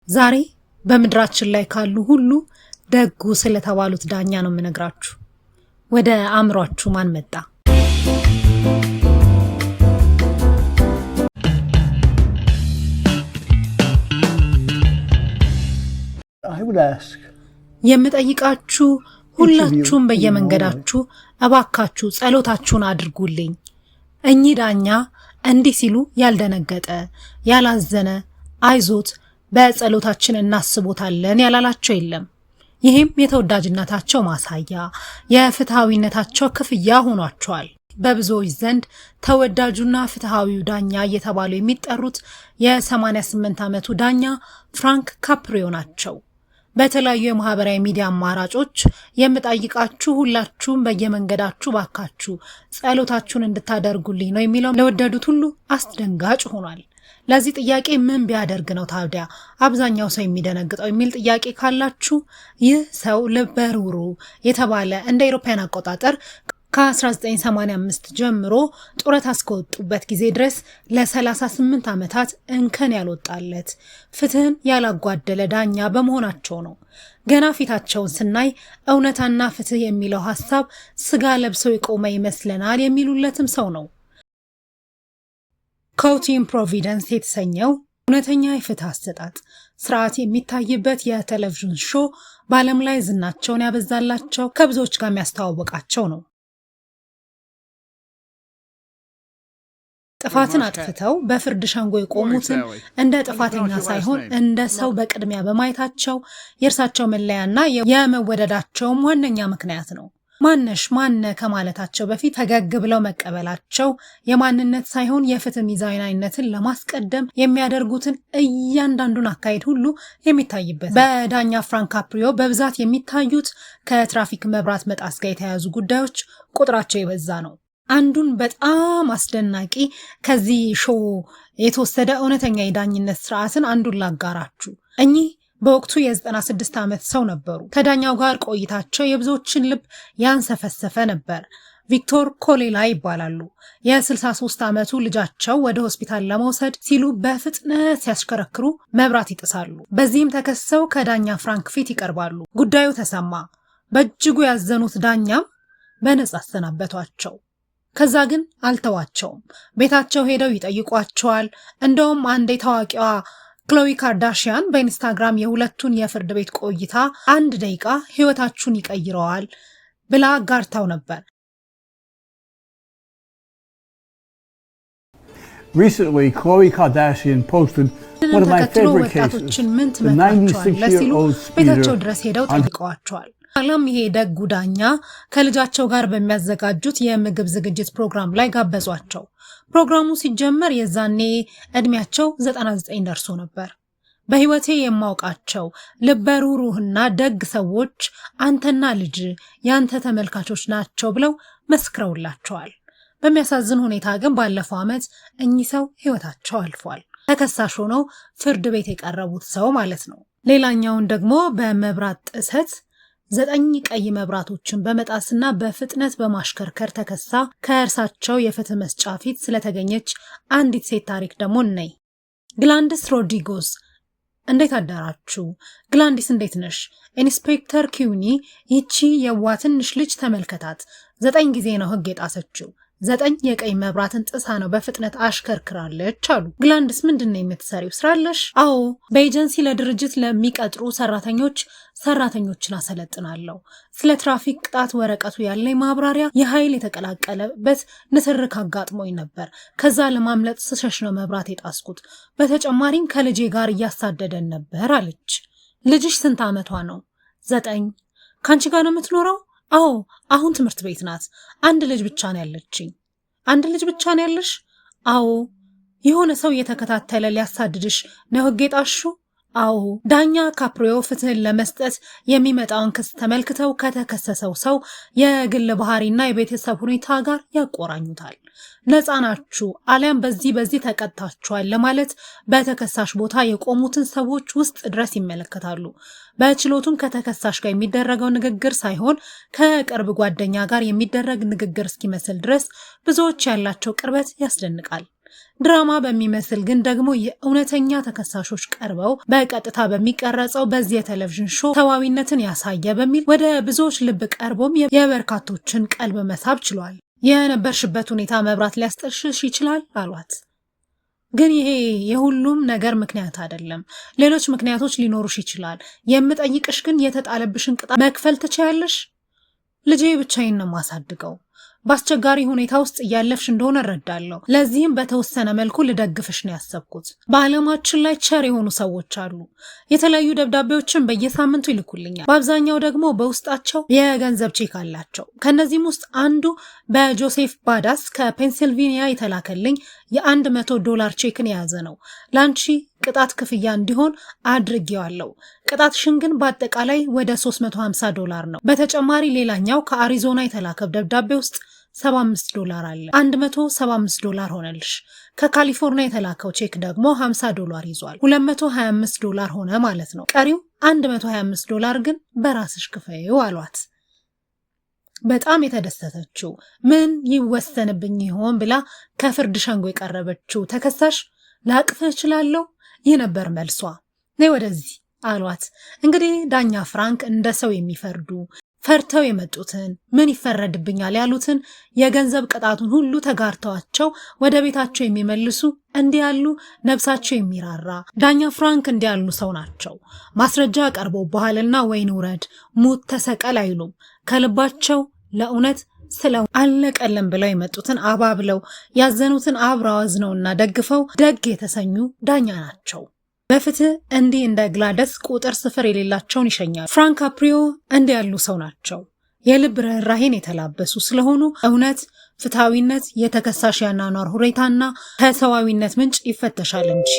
ዛሬ በምድራችን ላይ ካሉ ሁሉ ደጉ ስለተባሉት ዳኛ ነው የምነግራችሁ። ወደ አእምሯችሁ ማን መጣ? የምጠይቃችሁ ሁላችሁም በየመንገዳችሁ እባካችሁ ጸሎታችሁን አድርጉልኝ። እኚህ ዳኛ እንዲህ ሲሉ ያልደነገጠ ያላዘነ አይዞት በጸሎታችን እናስቦታለን ያላላቸው የለም። ይህም የተወዳጅነታቸው ማሳያ የፍትሃዊነታቸው ክፍያ ሆኗቸዋል። በብዙዎች ዘንድ ተወዳጁና ፍትሃዊው ዳኛ እየተባሉ የሚጠሩት የ88 ዓመቱ ዳኛ ፍራንክ ካፕሪዮ ናቸው። በተለያዩ የማህበራዊ ሚዲያ አማራጮች የምጠይቃችሁ ሁላችሁም በየመንገዳችሁ ባካችሁ ጸሎታችሁን እንድታደርጉልኝ ነው የሚለው ለወደዱት ሁሉ አስደንጋጭ ሆኗል። ለዚህ ጥያቄ ምን ቢያደርግ ነው ታዲያ አብዛኛው ሰው የሚደነግጠው የሚል ጥያቄ ካላችሁ ይህ ሰው ልበ ሩህሩህ የተባለ እንደ አውሮፓውያን አቆጣጠር ከ1985 ጀምሮ ጡረታ እስከወጡበት ጊዜ ድረስ ለ38 ዓመታት እንከን ያልወጣለት ፍትህን ያላጓደለ ዳኛ በመሆናቸው ነው። ገና ፊታቸውን ስናይ እውነታና ፍትህ የሚለው ሐሳብ ስጋ ለብሰው የቆመ ይመስለናል የሚሉለትም ሰው ነው። ኮርት ኢን ፕሮቪደንስ የተሰኘው እውነተኛ የፍትህ አሰጣጥ ስርዓት የሚታይበት የቴሌቪዥን ሾው በዓለም ላይ ዝናቸውን ያበዛላቸው ከብዙዎች ጋር የሚያስተዋወቃቸው ነው። ጥፋትን አጥፍተው በፍርድ ሸንጎ የቆሙትን እንደ ጥፋተኛ ሳይሆን እንደ ሰው በቅድሚያ በማየታቸው የእርሳቸው መለያና የመወደዳቸውም ዋነኛ ምክንያት ነው። ማነሽ ማነ ከማለታቸው በፊት ፈገግ ብለው መቀበላቸው የማንነት ሳይሆን የፍትህ ሚዛናዊነትን ለማስቀደም የሚያደርጉትን እያንዳንዱን አካሄድ ሁሉ የሚታይበት። በዳኛ ፍራንክ ካፕሪዮ በብዛት የሚታዩት ከትራፊክ መብራት መጣስ ጋር የተያያዙ ጉዳዮች ቁጥራቸው የበዛ ነው። አንዱን በጣም አስደናቂ ከዚህ ሾው የተወሰደ እውነተኛ የዳኝነት ስርዓትን አንዱን ላጋራችሁ። እኚህ በወቅቱ የ96 ዓመት ሰው ነበሩ። ከዳኛው ጋር ቆይታቸው የብዙዎችን ልብ ያንሰፈሰፈ ነበር። ቪክቶር ኮሌላ ይባላሉ። የ63 ዓመቱ ልጃቸው ወደ ሆስፒታል ለመውሰድ ሲሉ በፍጥነት ሲያሽከረክሩ መብራት ይጥሳሉ። በዚህም ተከሰው ከዳኛ ፍራንክ ፊት ይቀርባሉ። ጉዳዩ ተሰማ። በእጅጉ ያዘኑት ዳኛም በነጻ አሰናበቷቸው። ከዛ ግን አልተዋቸውም። ቤታቸው ሄደው ይጠይቋቸዋል። እንደውም አንድ ታዋቂዋ ክሎይ ካርዳሺያን በኢንስታግራም የሁለቱን የፍርድ ቤት ቆይታ 1 ደቂቃ ህይወታችሁን ይቀይረዋል ብላ ጋርታው ነበር። Recently, Khloe Kardashian posted one of my favorite cases. ምን ትመክራቸዋለህ ሲሉ ቤታቸው ድረስ ሄደው ጠይቀዋቸዋል። አላም ይሄ ደጉ ዳኛ ከልጃቸው ጋር በሚያዘጋጁት የምግብ ዝግጅት ፕሮግራም ላይ ጋበዟቸው። ፕሮግራሙ ሲጀመር የዛኔ እድሜያቸው 99 ደርሶ ነበር። በህይወቴ የማውቃቸው ልበ ሩህሩህና ደግ ሰዎች አንተና ልጅ ያንተ ተመልካቾች ናቸው ብለው መስክረውላቸዋል። በሚያሳዝን ሁኔታ ግን ባለፈው ዓመት እኚህ ሰው ህይወታቸው አልፏል። ተከሳሽ ሆነው ፍርድ ቤት የቀረቡት ሰው ማለት ነው። ሌላኛውን ደግሞ በመብራት ጥሰት 9 ቀይ መብራቶችን በመጣስና በፍጥነት በማሽከርከር ተከሳ ከእርሳቸው የፍትህ መስጫ ፊት ስለተገኘች አንዲት ሴት ታሪክ ደግሞ ነይ። ግላንዲስ ሮድሪጎስ። እንዴት አደራችሁ? ግላንዲስ እንዴት ነሽ? ኢንስፔክተር ኪውኒ ይቺ የዋ ትንሽ ልጅ ተመልከታት። 9 ጊዜ ነው ህግ የጣሰችው። 9 የቀይ መብራትን ጥሳ ነው በፍጥነት አሽከርክራለች አሉ። ግላንዲስ ምንድነው የምትሰሪው? ስራለሽ? አዎ፣ በኤጀንሲ ለድርጅት ለሚቀጥሩ ሰራተኞችን አሰለጥናለሁ። ስለ ትራፊክ ቅጣት ወረቀቱ ያለኝ ማብራሪያ የኃይል የተቀላቀለበት ንትርክ አጋጥሞኝ ነበር። ከዛ ለማምለጥ ስሸሽ ነው መብራት የጣስኩት። በተጨማሪም ከልጄ ጋር እያሳደደን ነበር አለች። ልጅሽ ስንት ዓመቷ ነው? 9። ካንቺ ጋር ነው የምትኖረው? አዎ፣ አሁን ትምህርት ቤት ናት። 1 ልጅ ብቻ ነው ያለችኝ። 1 ልጅ ብቻ ነው ያለሽ? አዎ። የሆነ ሰው እየተከታተለ ሊያሳድድሽ ነው ህግ የጣሽው? አዎ። ዳኛ ካፕሪዮ ፍትህን ለመስጠት የሚመጣውን ክስ ተመልክተው ከተከሰሰው ሰው የግል ባህሪና የቤተሰብ ሁኔታ ጋር ያቆራኙታል። ነፃ ናችሁ አሊያም በዚህ ተቀጣችኋል ለማለት በተከሳሽ ቦታ የቆሙትን ሰዎች ውስጥ ድረስ ይመለከታሉ። በችሎቱም ከተከሳሽ ጋር የሚደረገው ንግግር ሳይሆን ከቅርብ ጓደኛ ጋር የሚደረግ ንግግር እስኪመስል ድረስ ብዙዎች ያላቸው ቅርበት ያስደንቃል። ድራማ በሚመስል ግን ደግሞ የእውነተኛ ተከሳሾች ቀርበው በቀጥታ በሚቀረጸው በዚህ የቴሌቪዥን ሾው ሰዋዊነትን ያሳየ በሚል ወደ ብዙዎች ልብ ቀርቦም የበርካቶችን ቀልብ መሳብ ችሏል። የነበርሽበት ሁኔታ መብራት ሊያስጠልሽሽ ይችላል አሏት። ግን ይሄ የሁሉም ነገር ምክንያት አይደለም። ሌሎች ምክንያቶች ሊኖሩሽ ይችላል። የምጠይቅሽ ግን የተጣለብሽን ቅጣት መክፈል ትችያለሽ? ልጄ ብቻዬን ነው ማሳድገው። በአስቸጋሪ ሁኔታ ውስጥ እያለፍሽ እንደሆነ እረዳለሁ። ለዚህም በተወሰነ መልኩ ልደግፍሽ ነው ያሰብኩት። በዓለማችን ላይ ቸር የሆኑ ሰዎች አሉ። የተለያዩ ደብዳቤዎችን በየሳምንቱ ይልኩልኛል። በአብዛኛው ደግሞ በውስጣቸው የገንዘብ ቼክ አላቸው። ከነዚህም ውስጥ አንዱ በጆሴፍ ባዳስ ከፔንሲልቬኒያ የተላከልኝ $100 ቼክን የያዘ ነው። ላንቺ ቅጣት ክፍያ እንዲሆን አድርጌዋለሁ። ቅጣትሽን ግን በአጠቃላይ ወደ $350 ነው። በተጨማሪ ሌላኛው ከአሪዞና የተላከው ደብዳቤ ውስጥ $75 አለ። $175 ሆነልሽ። ከካሊፎርኒያ የተላከው ቼክ ደግሞ $50 ይዟል። $225 ሆነ ማለት ነው። ቀሪው $125 ግን በራስሽ ክፈይው አሏት። በጣም የተደሰተችው ምን ይወሰንብኝ ይሆን ብላ ከፍርድ ሸንጎ የቀረበችው ተከሳሽ ላቅፍህ እችላለሁ? ይህ ነበር መልሷ። ነይ ወደዚህ አሏት። እንግዲህ ዳኛ ፍራንክ እንደ ሰው የሚፈርዱ ፈርተው የመጡትን ምን ይፈረድብኛል ያሉትን የገንዘብ ቅጣቱን ሁሉ ተጋርተዋቸው ወደ ቤታቸው የሚመልሱ እንዲህ ያሉ ነፍሳቸው የሚራራ ዳኛ ፍራንክ እንዲህ ያሉ ሰው ናቸው። ማስረጃ ቀርቦብሃልና ወይን ውረድ፣ ሙት፣ ተሰቀል አይሉም። ከልባቸው ለእውነት ስለ አለቀለም ብለው የመጡትን አባብለው ያዘኑትን አብረው አዝነውና ደግፈው ደግ የተሰኙ ዳኛ ናቸው። በፍትህ እንዲህ እንደ ግላደስ ቁጥር ስፍር የሌላቸውን ይሸኛሉ። ፍራንክ ካፕሪዮ እንዲህ ያሉ ሰው ናቸው። የልብ ርህራሄን የተላበሱ ስለሆኑ እውነት፣ ፍትሃዊነት፣ የተከሳሽ ያኗኗር ሁኔታና ከሰዋዊነት ምንጭ ይፈተሻል እንጂ።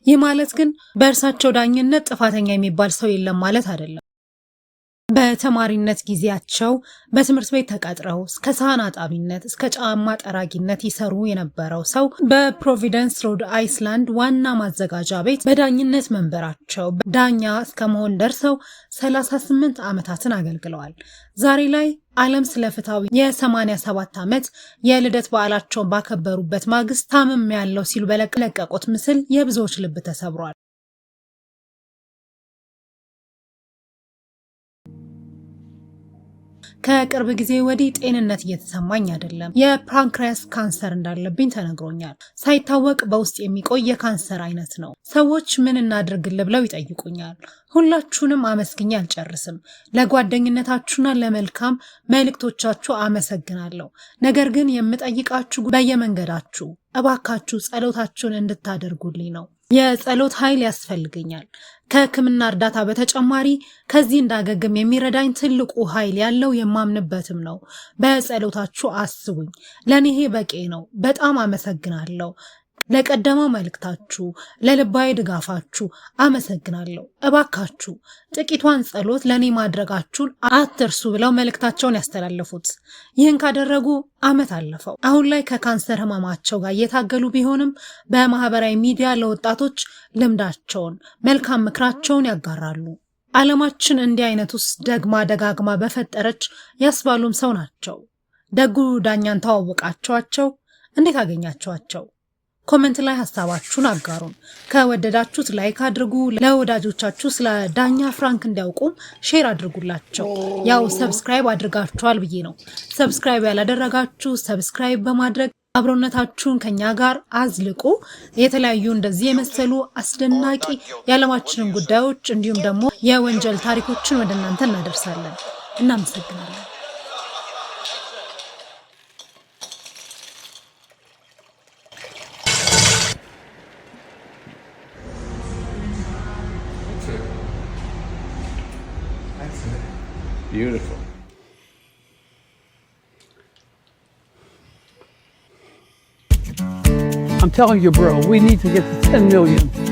ይህ ማለት ግን በእርሳቸው ዳኝነት ጥፋተኛ የሚባል ሰው የለም ማለት አይደለም። በተማሪነት ጊዜያቸው በትምህርት ቤት ተቀጥረው እስከ ሳህን አጣቢነት እስከ ጫማ ጠራጊነት ይሰሩ የነበረው ሰው በፕሮቪደንስ ሮድ አይስላንድ ዋና ማዘጋጃ ቤት በዳኝነት መንበራቸው ዳኛ እስከ መሆን ደርሰው 38 ዓመታትን አገልግለዋል። ዛሬ ላይ ዓለም ስለ ፍትሃዊ የ87 ዓመት የልደት በዓላቸውን ባከበሩበት ማግስት ታምም ያለው ሲሉ በለቀቁት ምስል የብዙዎች ልብ ተሰብሯል። ከቅርብ ጊዜ ወዲህ ጤንነት እየተሰማኝ አይደለም። የፓንክሪያስ ካንሰር እንዳለብኝ ተነግሮኛል። ሳይታወቅ በውስጥ የሚቆይ የካንሰር አይነት ነው። ሰዎች ምን እናድርግልህ ብለው ይጠይቁኛል። ሁላችሁንም አመስግኜ አልጨርስም። ለጓደኝነታችሁና ለመልካም መልእክቶቻችሁ አመሰግናለሁ። ነገር ግን የምጠይቃችሁ በየመንገዳችሁ እባካችሁ ጸሎታችሁን እንድታደርጉልኝ ነው። የጸሎት ኃይል ያስፈልገኛል። ከሕክምና እርዳታ በተጨማሪ ከዚህ እንዳገግም የሚረዳኝ ትልቁ ኃይል ያለው የማምንበትም ነው። በጸሎታችሁ አስቡኝ። ለኔ ይሄ በቂ ነው። በጣም አመሰግናለሁ። ለቀደመው መልእክታችሁ፣ ለልባዊ ድጋፋችሁ አመሰግናለሁ። እባካችሁ ጥቂቷን ጸሎት ለኔ ማድረጋችሁን አትርሱ ብለው መልእክታቸውን ያስተላለፉት። ይህን ካደረጉ ዓመት አለፈው። አሁን ላይ ከካንሰር ህመማቸው ጋር እየታገሉ ቢሆንም በማህበራዊ ሚዲያ ለወጣቶች ልምዳቸውን፣ መልካም ምክራቸውን ያጋራሉ። ዓለማችን እንዲህ አይነት ውስጥ ደጋግማ በፈጠረች ያስባሉም ሰው ናቸው። ደጉ ዳኛን ተዋወቃቸዋቸው? እንዴት አገኛቸዋቸው? ኮሜንት ላይ ሐሳባችሁን አጋሩን። ከወደዳችሁት ላይክ አድርጉ። ለወዳጆቻችሁ ስለ ዳኛ ፍራንክ እንዲያውቁም ሼር አድርጉላቸው። ያው ሰብስክራይብ አድርጋችኋል ብዬ ነው። ሰብስክራይብ ያላደረጋችሁ ሰብስክራይብ በማድረግ አብሮነታችሁን ከኛ ጋር አዝልቁ። የተለያዩ እንደዚህ የመሰሉ አስደናቂ የዓለማችንን ጉዳዮች እንዲሁም ደግሞ የወንጀል ታሪኮችን ወደ እናንተ እናደርሳለን። እናመሰግናለን። Beautiful. I'm telling you, bro, we need to get to 10 million.